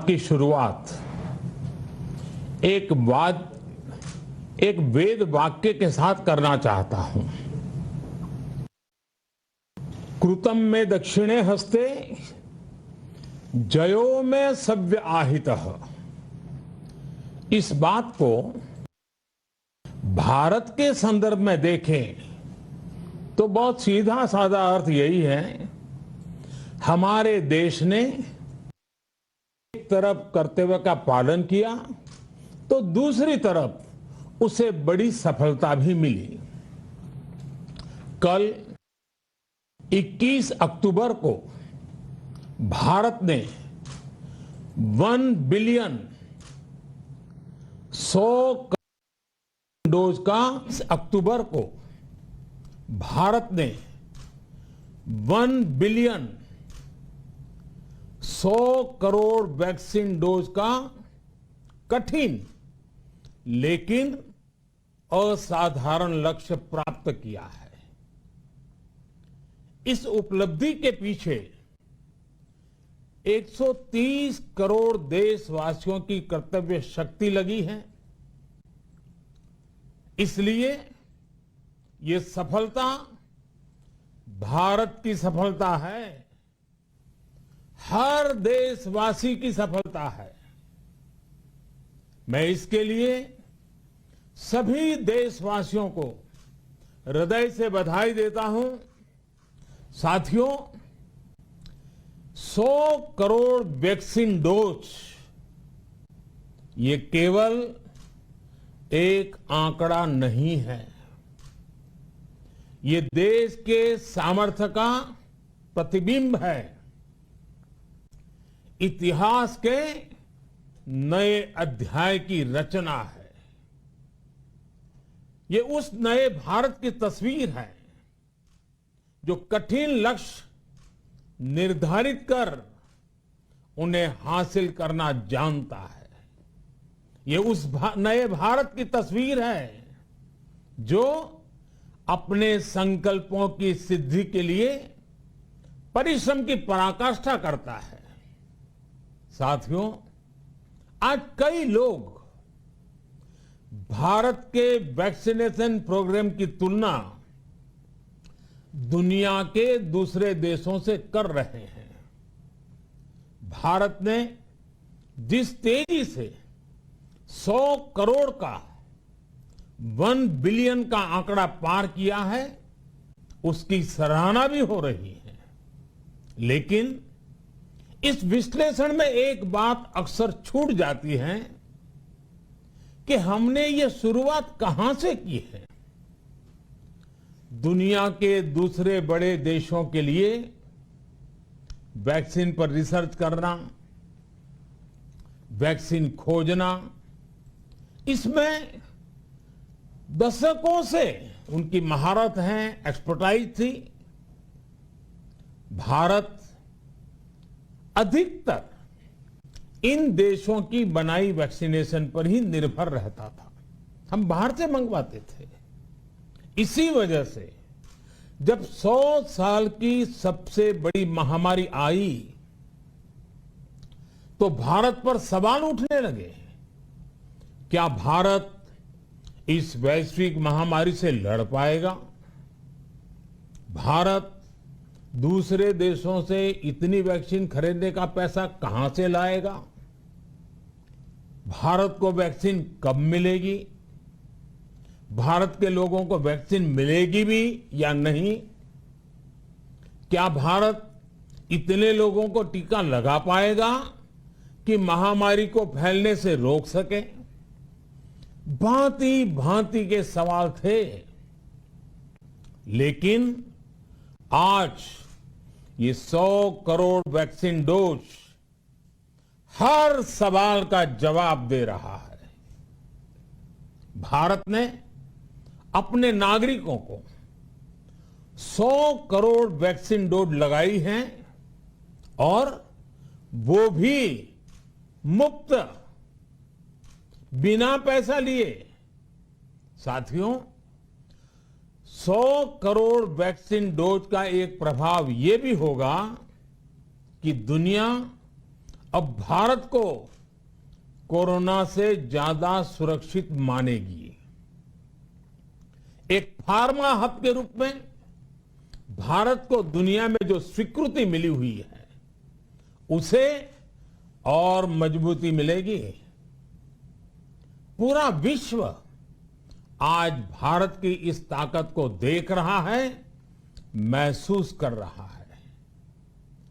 की शुरुआत एक वेद वाक्य के साथ करना चाहता हूं। कृतम में दक्षिणे हस्ते जयो में सव्य आहितः। इस बात को भारत के संदर्भ में देखें तो बहुत सीधा साधा अर्थ यही है, हमारे देश ने एक तरफ कर्तव्य का पालन किया तो दूसरी तरफ उसे बड़ी सफलता भी मिली। कल 21 अक्टूबर को भारत ने 1 बिलियन 100 करोड़ डोज का, अक्टूबर को भारत ने 1 बिलियन 100 करोड़ वैक्सीन डोज का कठिन लेकिन असाधारण लक्ष्य प्राप्त किया है। इस उपलब्धि के पीछे 130 करोड़ देशवासियों की कर्तव्य शक्ति लगी है। इसलिए ये सफलता भारत की सफलता है, हर देशवासी की सफलता है। मैं इसके लिए सभी देशवासियों को हृदय से बधाई देता हूं। साथियों, 100 करोड़ वैक्सीन डोज ये केवल एक आंकड़ा नहीं है, ये देश के सामर्थ्य का प्रतिबिंब है, इतिहास के नए अध्याय की रचना है। ये उस नए भारत की तस्वीर है जो कठिन लक्ष्य निर्धारित कर उन्हें हासिल करना जानता है। ये उस नए भारत की तस्वीर है जो अपने संकल्पों की सिद्धि के लिए परिश्रम की पराकाष्ठा करता है। साथियों, आज कई लोग भारत के वैक्सीनेशन प्रोग्राम की तुलना दुनिया के दूसरे देशों से कर रहे हैं। भारत ने जिस तेजी से 100 करोड़ का 1 बिलियन का आंकड़ा पार किया है, उसकी सराहना भी हो रही है। लेकिन इस विश्लेषण में एक बात अक्सर छूट जाती है कि हमने ये शुरुआत कहां से की है। दुनिया के दूसरे बड़े देशों के लिए वैक्सीन पर रिसर्च करना, वैक्सीन खोजना, इसमें दशकों से उनकी महारत है, एक्सपर्टाइज थी। भारत अधिकतर इन देशों की बनाई वैक्सीनेशन पर ही निर्भर रहता था, हम बाहर से मंगवाते थे। इसी वजह से जब 100 साल की सबसे बड़ी महामारी आई तो भारत पर सवाल उठने लगे, क्या भारत इस वैश्विक महामारी से लड़ पाएगा? भारत दूसरे देशों से इतनी वैक्सीन खरीदने का पैसा कहां से लाएगा? भारत को वैक्सीन कब मिलेगी? भारत के लोगों को वैक्सीन मिलेगी भी या नहीं? क्या भारत इतने लोगों को टीका लगा पाएगा कि महामारी को फैलने से रोक सके? भांति भांति के सवाल थे। लेकिन आज ये 100 करोड़ वैक्सीन डोज हर सवाल का जवाब दे रहा है। भारत ने अपने नागरिकों को 100 करोड़ वैक्सीन डोज लगाई हैं और वो भी मुफ्त, बिना पैसा लिए। साथियों, 100 करोड़ वैक्सीन डोज का एक प्रभाव ये भी होगा कि दुनिया अब भारत को कोरोना से ज्यादा सुरक्षित मानेगी। एक फार्मा हब के रूप में भारत को दुनिया में जो स्वीकृति मिली हुई है, उसे और मजबूती मिलेगी। पूरा विश्व आज भारत की इस ताकत को देख रहा है, महसूस कर रहा है।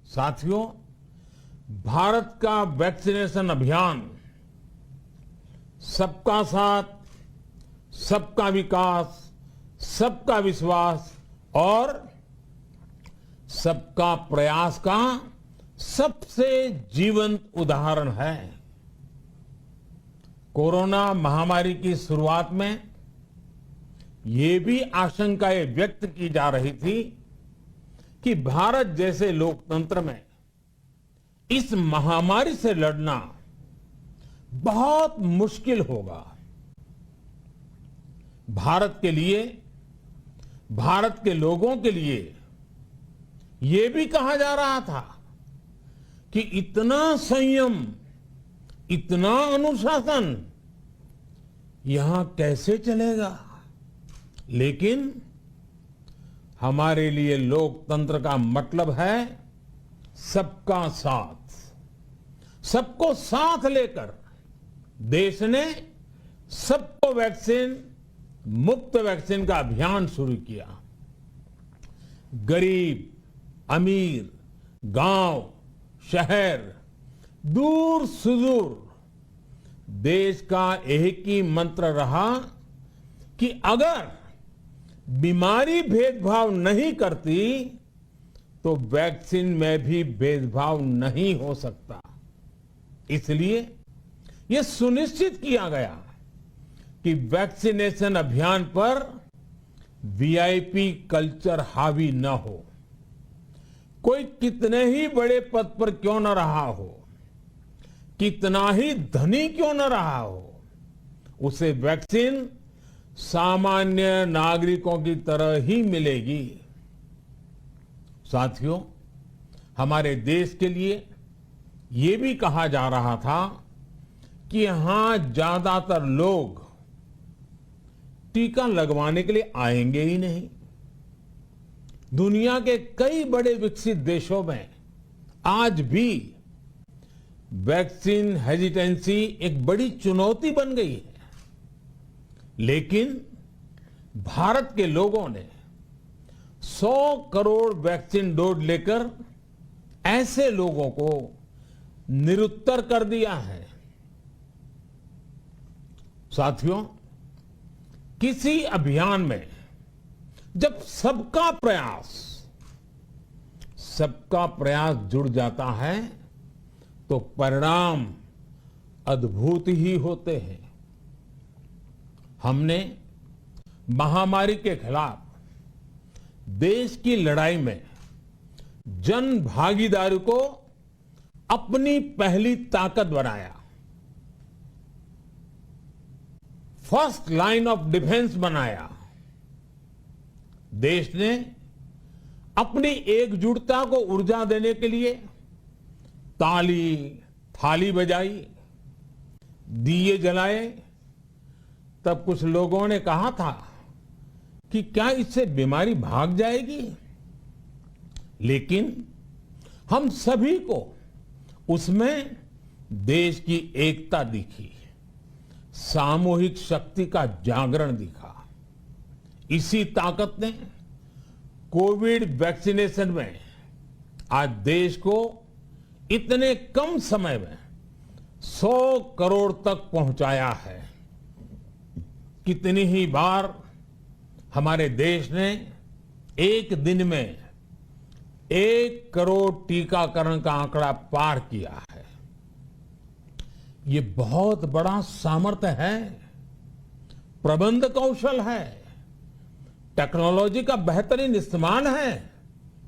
साथियों, भारत का वैक्सीनेशन अभियान सबका साथ, सबका विकास, सबका विश्वास और सबका प्रयास का सबसे जीवंत उदाहरण है। कोरोना महामारी की शुरुआत में ये भी आशंकाएं व्यक्त की जा रही थी कि भारत जैसे लोकतंत्र में इस महामारी से लड़ना बहुत मुश्किल होगा। भारत के लिए, भारत के लोगों के लिए ये भी कहा जा रहा था कि इतना संयम, इतना अनुशासन यहां कैसे चलेगा। लेकिन हमारे लिए लोकतंत्र का मतलब है सबका साथ। सबको साथ लेकर देश ने सबको वैक्सीन, मुफ्त वैक्सीन का अभियान शुरू किया। गरीब, अमीर, गांव, शहर, दूर सुदूर, देश का एक ही मंत्र रहा कि अगर बीमारी भेदभाव नहीं करती तो वैक्सीन में भी भेदभाव नहीं हो सकता। इसलिए यह सुनिश्चित किया गया कि वैक्सीनेशन अभियान पर वीआईपी कल्चर हावी न हो। कोई कितने ही बड़े पद पर क्यों न रहा हो, कितना ही धनी क्यों न रहा हो, उसे वैक्सीन सामान्य नागरिकों की तरह ही मिलेगी। साथियों, हमारे देश के लिए ये भी कहा जा रहा था कि यहां ज्यादातर लोग टीका लगवाने के लिए आएंगे ही नहीं। दुनिया के कई बड़े विकसित देशों में आज भी वैक्सीन हेजिटेंसी एक बड़ी चुनौती बन गई है। लेकिन भारत के लोगों ने 100 करोड़ वैक्सीन डोज लेकर ऐसे लोगों को निरुत्तर कर दिया है। साथियों, किसी अभियान में जब सबका प्रयास जुड़ जाता है तो परिणाम अद्भुत ही होते हैं। हमने महामारी के खिलाफ देश की लड़ाई में जन भागीदारी को अपनी पहली ताकत बनाया। फर्स्ट लाइन ऑफ डिफेंस बनाया। देश ने अपनी एकजुटता को ऊर्जा देने के लिए ताली, थाली बजाई, दिए जलाए। तब कुछ लोगों ने कहा था कि क्या इससे बीमारी भाग जाएगी? लेकिन हम सभी को उसमें देश की एकता दिखी, सामूहिक शक्ति का जागरण दिखा। इसी ताकत ने कोविड वैक्सीनेशन में आज देश को इतने कम समय में 100 करोड़ तक पहुंचाया है। कितनी ही बार हमारे देश ने एक दिन में 1 करोड़ टीकाकरण का आंकड़ा पार किया है। ये बहुत बड़ा सामर्थ्य है, प्रबंध कौशल है, टेक्नोलॉजी का बेहतरीन इस्तेमाल है,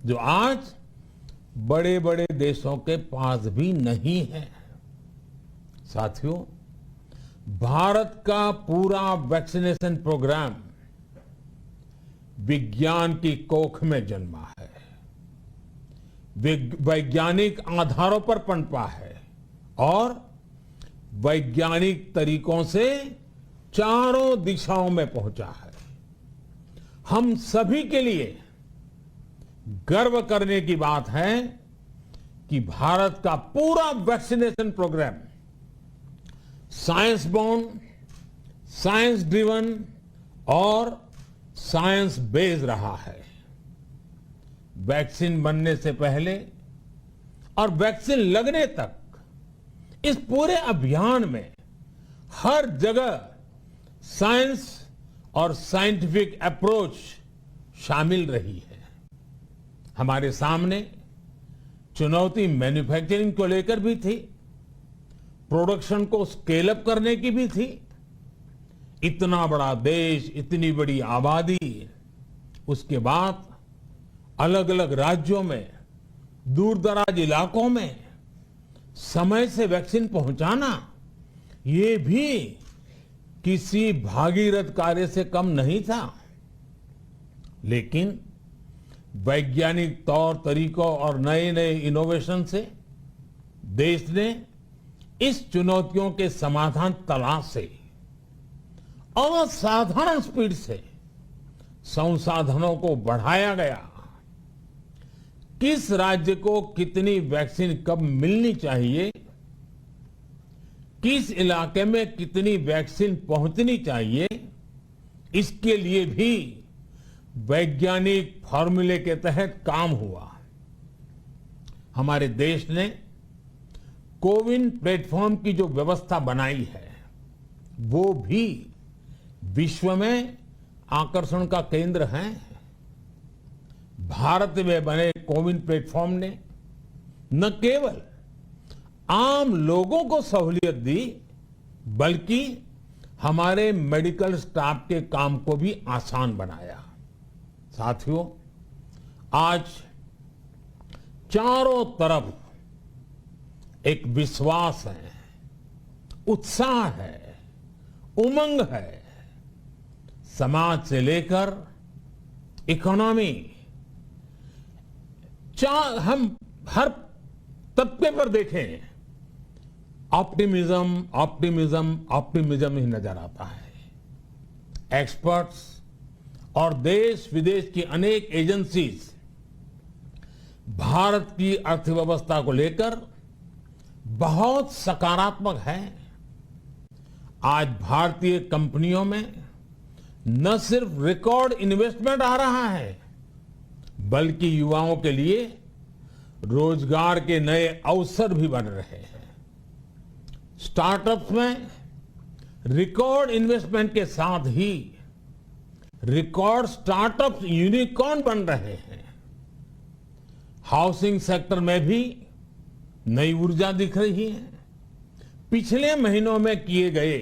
जो आज बड़े बड़े देशों के पास भी नहीं है। साथियों, भारत का पूरा वैक्सीनेशन प्रोग्राम विज्ञान की कोख में जन्मा है, वैज्ञानिक आधारों पर पनपा है। और वैज्ञानिक तरीकों से चारों दिशाओं में पहुंचा है। हम सभी के लिए गर्व करने की बात है कि भारत का पूरा vaccination programme science born, science driven और साइंस बेस्ड रहा है। वैक्सीन बनने से पहले और वैक्सीन लगने तक इस पूरे अभियान में हर जगह साइंस और साइंटिफिक अप्रोच शामिल रही है। हमारे सामने चुनौती मैन्युफैक्चरिंग को लेकर भी थी, प्रोडक्शन को स्केल अप करने की भी थी। इतना बड़ा देश, इतनी बड़ी आबादी, उसके बाद अलग अलग राज्यों में, दूर दराज इलाकों में समय से वैक्सीन पहुंचाना, ये भी किसी भागीरथ कार्य से कम नहीं था। लेकिन वैज्ञानिक तौर तरीकों और नए नए इनोवेशन से देश ने इस चुनौतियों के समाधान तलाशे और असाधारण स्पीड से संसाधनों को बढ़ाया गया। किस राज्य को कितनी वैक्सीन कब मिलनी चाहिए, किस इलाके में कितनी वैक्सीन पहुंचनी चाहिए, इसके लिए भी वैज्ञानिक फॉर्मूले के तहत काम हुआ। हमारे देश ने कोविन प्लेटफॉर्म की जो व्यवस्था बनाई है, वो भी विश्व में आकर्षण का केंद्र है। भारत में बने कोविन प्लेटफॉर्म ने न केवल आम लोगों को सहूलियत दी, बल्कि हमारे मेडिकल स्टाफ के काम को भी आसान बनाया। साथियों, आज चारों तरफ एक विश्वास है, उत्साह है, उमंग है। समाज से लेकर इकोनॉमी, हम हर तबके पर देखें, ऑप्टिमिज्म, ऑप्टिमिज्म, ऑप्टिमिज्म ही नजर आता है। एक्सपर्ट्स और देश विदेश की अनेक एजेंसीज भारत की अर्थव्यवस्था को लेकर बहुत सकारात्मक है। आज भारतीय कंपनियों में न सिर्फ रिकॉर्ड इन्वेस्टमेंट आ रहा है, बल्कि युवाओं के लिए रोजगार के नए अवसर भी बन रहे हैं। स्टार्टअप्स में रिकॉर्ड इन्वेस्टमेंट के साथ ही रिकॉर्ड स्टार्टअप्स यूनिकॉर्न बन रहे हैं। हाउसिंग सेक्टर में भी नई ऊर्जा दिख रही है। पिछले महीनों में किए गए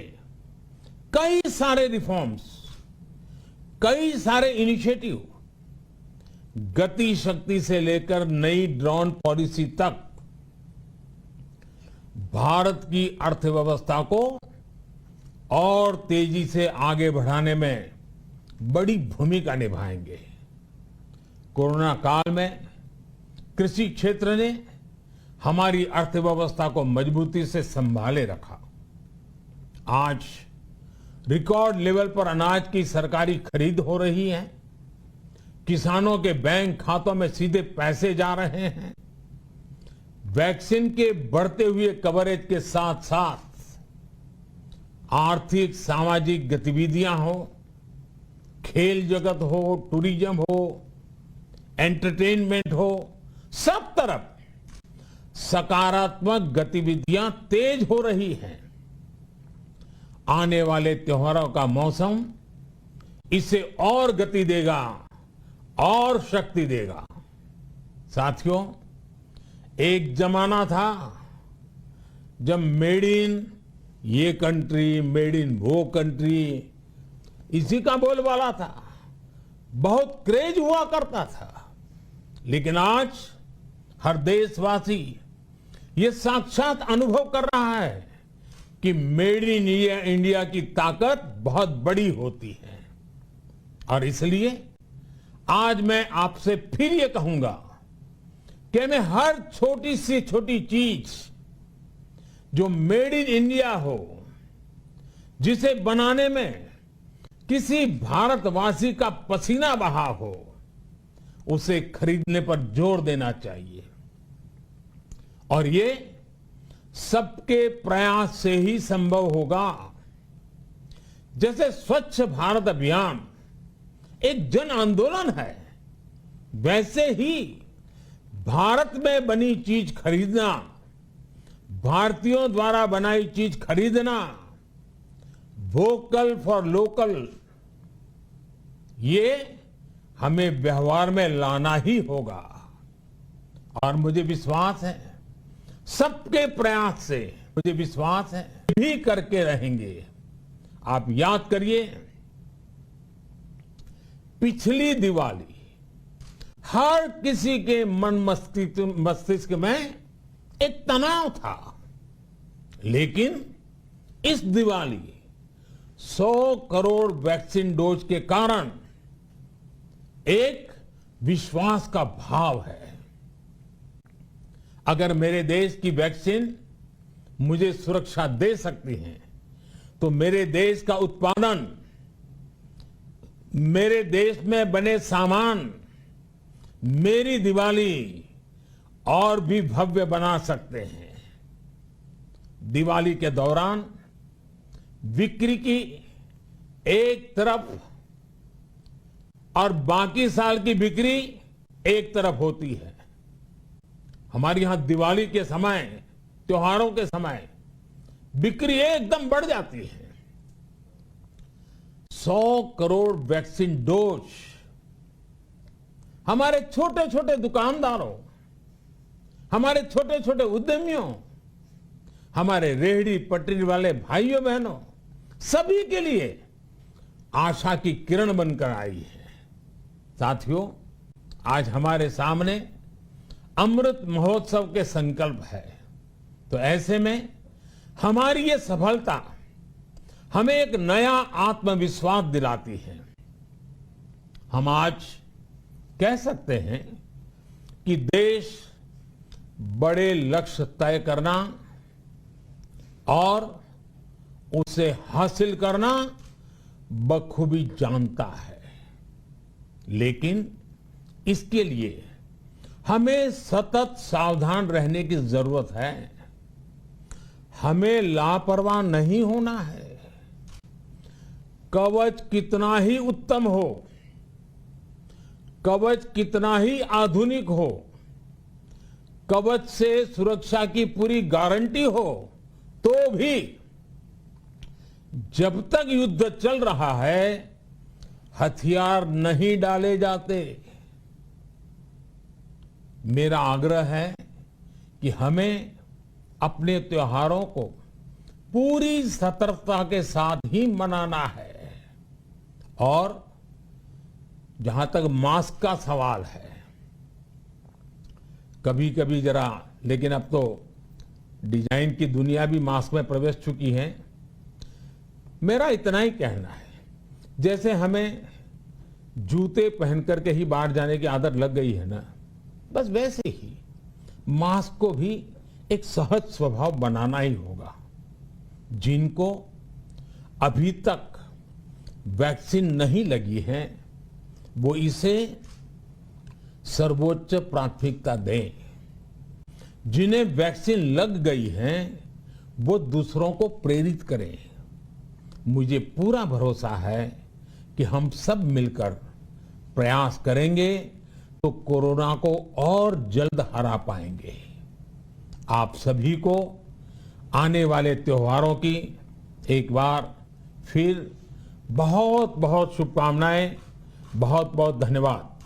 कई सारे रिफॉर्म्स, कई सारे इनिशिएटिव, गति शक्ति से लेकर नई ड्रोन पॉलिसी तक भारत की अर्थव्यवस्था को और तेजी से आगे बढ़ाने में बड़ी भूमिका निभाएंगे। कोरोना काल में कृषि क्षेत्र ने हमारी अर्थव्यवस्था को मजबूती से संभाले रखा। आज रिकॉर्ड लेवल पर अनाज की सरकारी खरीद हो रही है। किसानों के बैंक खातों में सीधे पैसे जा रहे हैं। वैक्सीन के बढ़ते हुए कवरेज के साथ साथ आर्थिक सामाजिक गतिविधियां हो, खेल जगत हो, टूरिज्म हो, एंटरटेनमेंट हो, सब तरफ सकारात्मक गतिविधियां तेज हो रही हैं। आने वाले त्योहारों का मौसम इसे और गति देगा और शक्ति देगा। साथियों, एक जमाना था जब मेड इन ये कंट्री, मेड इन वो कंट्री, इसी का बोलबाला था, बहुत क्रेज हुआ करता था। लेकिन आज हर देशवासी ये साक्षात अनुभव कर रहा है कि मेड इन इंडिया की ताकत बहुत बड़ी होती है। और इसलिए आज मैं आपसे फिर ये कहूंगा कि हमें हर छोटी से छोटी चीज जो मेड इन इंडिया हो, जिसे बनाने में किसी भारतवासी का पसीना बहा हो, उसे खरीदने पर जोर देना चाहिए। और ये सबके प्रयास से ही संभव होगा। जैसे स्वच्छ भारत अभियान एक जन आंदोलन है, वैसे ही भारत में बनी चीज खरीदना, भारतीयों द्वारा बनाई चीज खरीदना, वोकल फॉर लोकल, ये हमें व्यवहार में लाना ही होगा। और मुझे विश्वास है, सबके प्रयास से मुझे विश्वास है भी करके रहेंगे। आप याद करिए, पिछली दिवाली हर किसी के मन मस्तिष्क में एक तनाव था, लेकिन इस दिवाली 100 करोड़ वैक्सीन डोज के कारण एक विश्वास का भाव है। अगर मेरे देश की वैक्सीन मुझे सुरक्षा दे सकती है, तो मेरे देश का उत्पादन, मेरे देश में बने सामान मेरी दिवाली और भी भव्य बना सकते हैं। दिवाली के दौरान बिक्री की एक तरफ और बाकी साल की बिक्री एक तरफ होती है। हमारे यहां दिवाली के समय, त्योहारों के समय बिक्री एकदम बढ़ जाती है। 100 करोड़ वैक्सीन डोज हमारे छोटे छोटे दुकानदारों, हमारे छोटे छोटे उद्यमियों, हमारे रेहड़ी पटरी वाले भाइयों बहनों, सभी के लिए आशा की किरण बनकर आई है। साथियों, आज हमारे सामने अमृत महोत्सव के संकल्प है, तो ऐसे में हमारी ये सफलता हमें एक नया आत्मविश्वास दिलाती है। हम आज कह सकते हैं कि देश बड़े लक्ष्य तय करना और उसे हासिल करना बखूबी जानता है, लेकिन इसके लिए हमें सतत सावधान रहने की जरूरत है। हमें लापरवाह नहीं होना है। कवच कितना ही उत्तम हो, कवच कितना ही आधुनिक हो, कवच से सुरक्षा की पूरी गारंटी हो, तो भी जब तक युद्ध चल रहा है, हथियार नहीं डाले जाते। मेरा आग्रह है कि हमें अपने त्योहारों को पूरी सतर्कता के साथ ही मनाना है। और जहां तक मास्क का सवाल है, कभी कभी जरा, लेकिन अब तो डिजाइन की दुनिया भी मास्क में प्रवेश चुकी है। मेरा इतना ही कहना है, जैसे हमें जूते पहन करके ही बाहर जाने की आदत लग गई है ना, बस वैसे ही मास्क को भी एक सहज स्वभाव बनाना ही होगा। जिनको अभी तक वैक्सीन नहीं लगी है, वो इसे सर्वोच्च प्राथमिकता दें। जिन्हें वैक्सीन लग गई है, वो दूसरों को प्रेरित करें। मुझे पूरा भरोसा है कि हम सब मिलकर प्रयास करेंगे तो कोरोना को और जल्द हरा पाएंगे। आप सभी को आने वाले त्योहारों की एक बार फिर बहुत बहुत शुभकामनाएं, बहुत बहुत धन्यवाद।